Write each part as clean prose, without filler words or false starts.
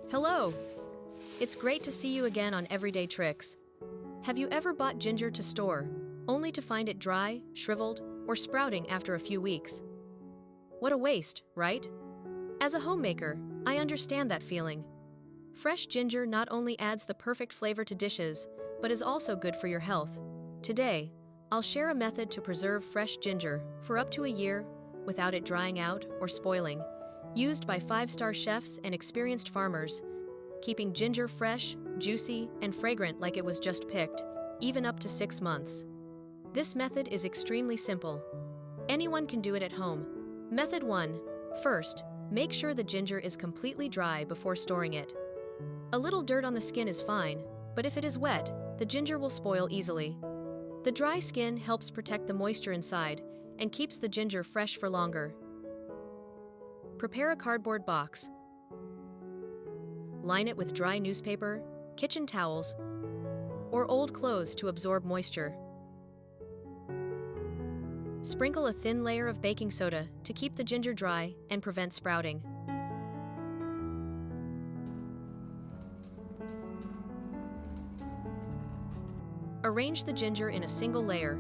Hello! It's great to see you again on Everyday Tricks. Have you ever bought ginger to store, only to find it dry, shriveled, or sprouting after a few weeks? What a waste, right? As a homemaker, I understand that feeling. Fresh ginger not only adds the perfect flavor to dishes, but is also good for your health. Today, I'll share a method to preserve fresh ginger for up to a year without it drying out or spoiling, used by 5-star chefs and experienced farmers, keeping ginger fresh, juicy, and fragrant like it was just picked, even up to 6 months. This method is extremely simple. Anyone can do it at home. Method 1. First, make sure the ginger is completely dry before storing it. A little dirt on the skin is fine, but if it is wet, the ginger will spoil easily. The dry skin helps protect the moisture inside and keeps the ginger fresh for longer. Prepare a cardboard box. Line it with dry newspaper, kitchen towels, or old clothes to absorb moisture. Sprinkle a thin layer of baking soda to keep the ginger dry and prevent sprouting. Arrange the ginger in a single layer.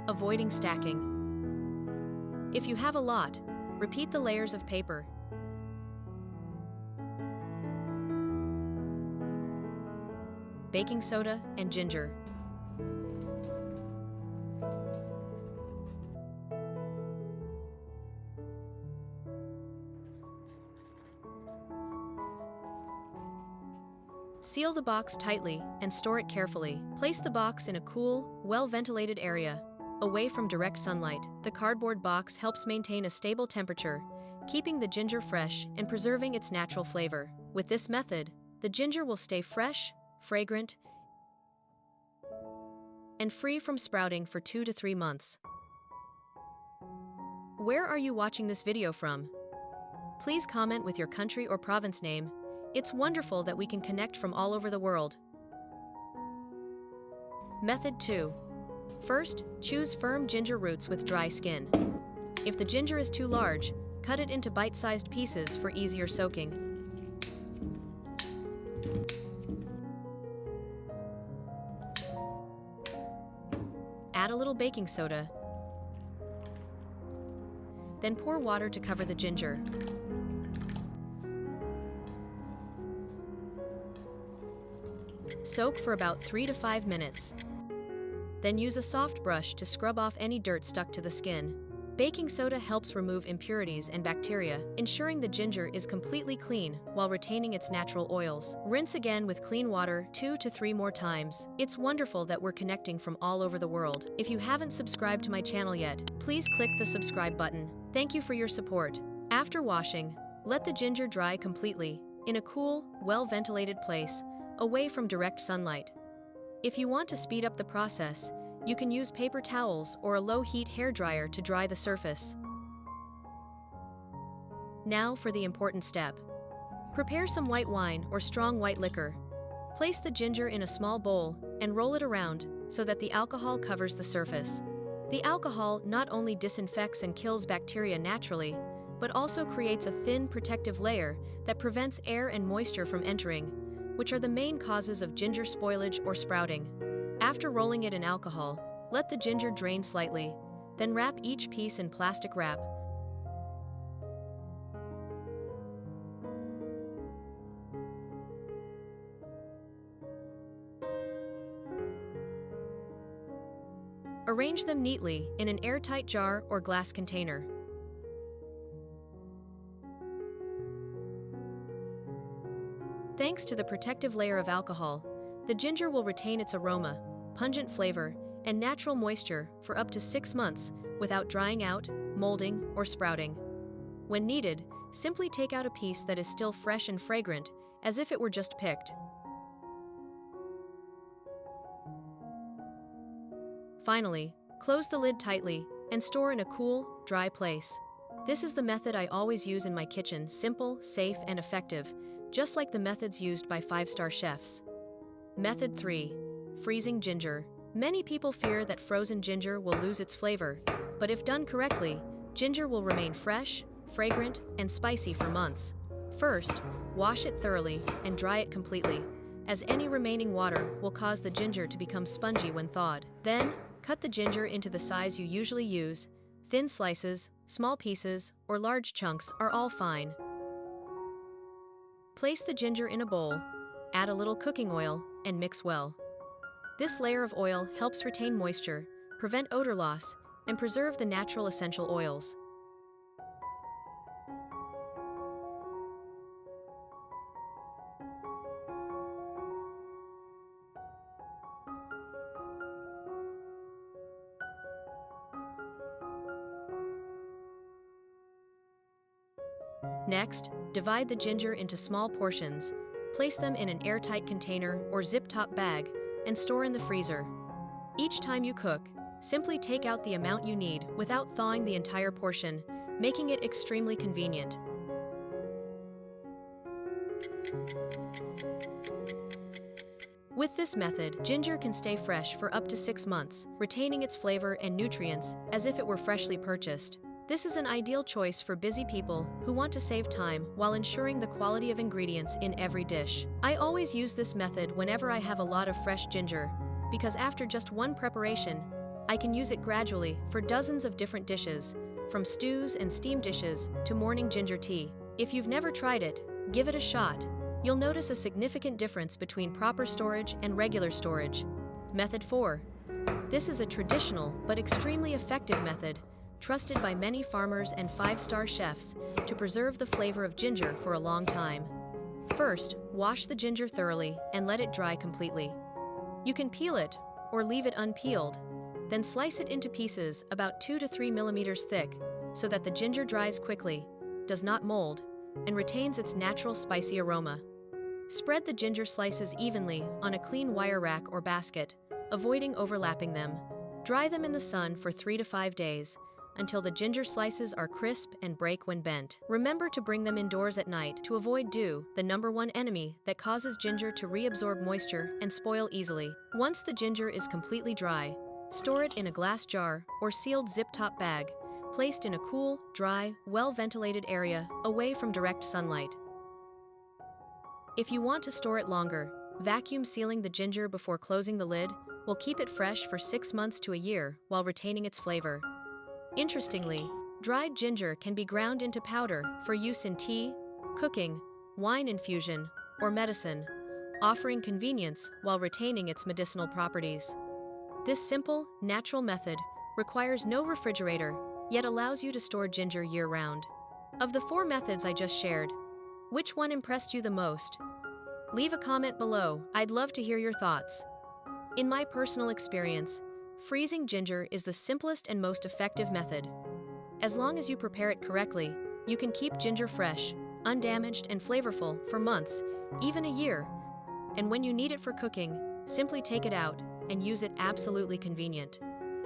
Avoiding stacking. If you have a lot, repeat the layers of paper. Baking soda and ginger. Seal the box tightly and store it carefully. Place the box in a cool, well-ventilated area, away from direct sunlight. The cardboard box helps maintain a stable temperature, keeping the ginger fresh and preserving its natural flavor. With this method, the ginger will stay fresh, fragrant, and free from sprouting for 2 to 3 months. Where are you watching this video from? Please comment with your country or province name. It's wonderful that we can connect from all over the world. Method 2. First, choose firm ginger roots with dry skin. If the ginger is too large, cut it into bite-sized pieces for easier soaking. Add a little baking soda. Then pour water to cover the ginger. Soak for about 3 to 5 minutes. Then use a soft brush to scrub off any dirt stuck to the skin. Baking soda helps remove impurities and bacteria, ensuring the ginger is completely clean while retaining its natural oils. Rinse again with clean water 2 to 3 more times. It's wonderful that we're connecting from all over the world. If you haven't subscribed to my channel yet, please click the subscribe button. Thank you for your support. After washing, let the ginger dry completely, in a cool, well-ventilated place, away from direct sunlight. If you want to speed up the process, you can use paper towels or a low-heat hairdryer to dry the surface. Now for the important step. Prepare some white wine or strong white liquor. Place the ginger in a small bowl and roll it around so that the alcohol covers the surface. The alcohol not only disinfects and kills bacteria naturally, but also creates a thin protective layer that prevents air and moisture from entering, which are the main causes of ginger spoilage or sprouting. After rolling it in alcohol, let the ginger drain slightly, then wrap each piece in plastic wrap. Arrange them neatly in an airtight jar or glass container. Thanks to the protective layer of alcohol, the ginger will retain its aroma, pungent flavor, and natural moisture for up to 6 months without drying out, molding, or sprouting. When needed, simply take out a piece that is still fresh and fragrant, as if it were just picked. Finally, close the lid tightly and store in a cool, dry place. This is the method I always use in my kitchen, simple, safe, and effective, just like the methods used by 5-star chefs. Method 3. Freezing ginger. Many people fear that frozen ginger will lose its flavor, but if done correctly, Ginger will remain fresh, fragrant, and spicy for months. First, wash it thoroughly and dry it completely, as any remaining water will cause the ginger to become spongy when thawed. Then, cut the ginger into the size you usually use. Thin slices, small pieces, or large chunks are all fine. Place the ginger in a bowl, add a little cooking oil, and mix well. This layer of oil helps retain moisture, prevent odor loss, and preserve the natural essential oils. Next, divide the ginger into small portions, place them in an airtight container or zip-top bag, and store in the freezer. Each time you cook, simply take out the amount you need without thawing the entire portion, making it extremely convenient. With this method, ginger can stay fresh for up to 6 months, retaining its flavor and nutrients as if it were freshly purchased. This is an ideal choice for busy people who want to save time while ensuring the quality of ingredients in every dish. I always use this method whenever I have a lot of fresh ginger, because after just one preparation, I can use it gradually for dozens of different dishes, from stews and steamed dishes to morning ginger tea. If you've never tried it, give it a shot. You'll notice a significant difference between proper storage and regular storage. Method 4. This is a traditional but extremely effective method, trusted by many farmers and 5-star chefs to preserve the flavor of ginger for a long time. First, wash the ginger thoroughly and let it dry completely. You can peel it or leave it unpeeled, then slice it into pieces about 2 to 3 millimeters thick so that the ginger dries quickly, does not mold, and retains its natural spicy aroma. Spread the ginger slices evenly on a clean wire rack or basket, avoiding overlapping them. Dry them in the sun for 3 to 5 days, until the ginger slices are crisp and break when bent. Remember to bring them indoors at night to avoid dew, the #1 enemy that causes ginger to reabsorb moisture and spoil easily. Once the ginger is completely dry, store it in a glass jar or sealed zip-top bag, placed in a cool, dry, well-ventilated area away from direct sunlight. If you want to store it longer, vacuum sealing the ginger before closing the lid will keep it fresh for 6 months to a year while retaining its flavor. Interestingly, dried ginger can be ground into powder for use in tea, cooking, wine infusion, or medicine, offering convenience while retaining its medicinal properties. This simple, natural method requires no refrigerator, yet allows you to store ginger year-round. Of the 4 methods I just shared, which one impressed you the most? Leave a comment below, I'd love to hear your thoughts. In my personal experience, freezing ginger is the simplest and most effective method. As long as you prepare it correctly, you can keep ginger fresh, undamaged, and flavorful for months, even a year. And when you need it for cooking, simply take it out and use it. Absolutely convenient.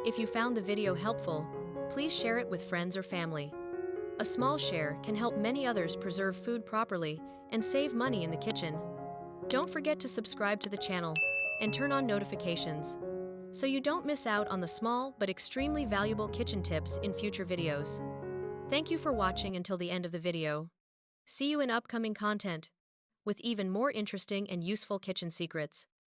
If you found the video helpful, please share it with friends or family. A small share can help many others preserve food properly and save money in the kitchen. Don't forget to subscribe to the channel and turn on notifications, so you don't miss out on the small but extremely valuable kitchen tips in future videos. Thank you for watching until the end of the video. See you in upcoming content with even more interesting and useful kitchen secrets.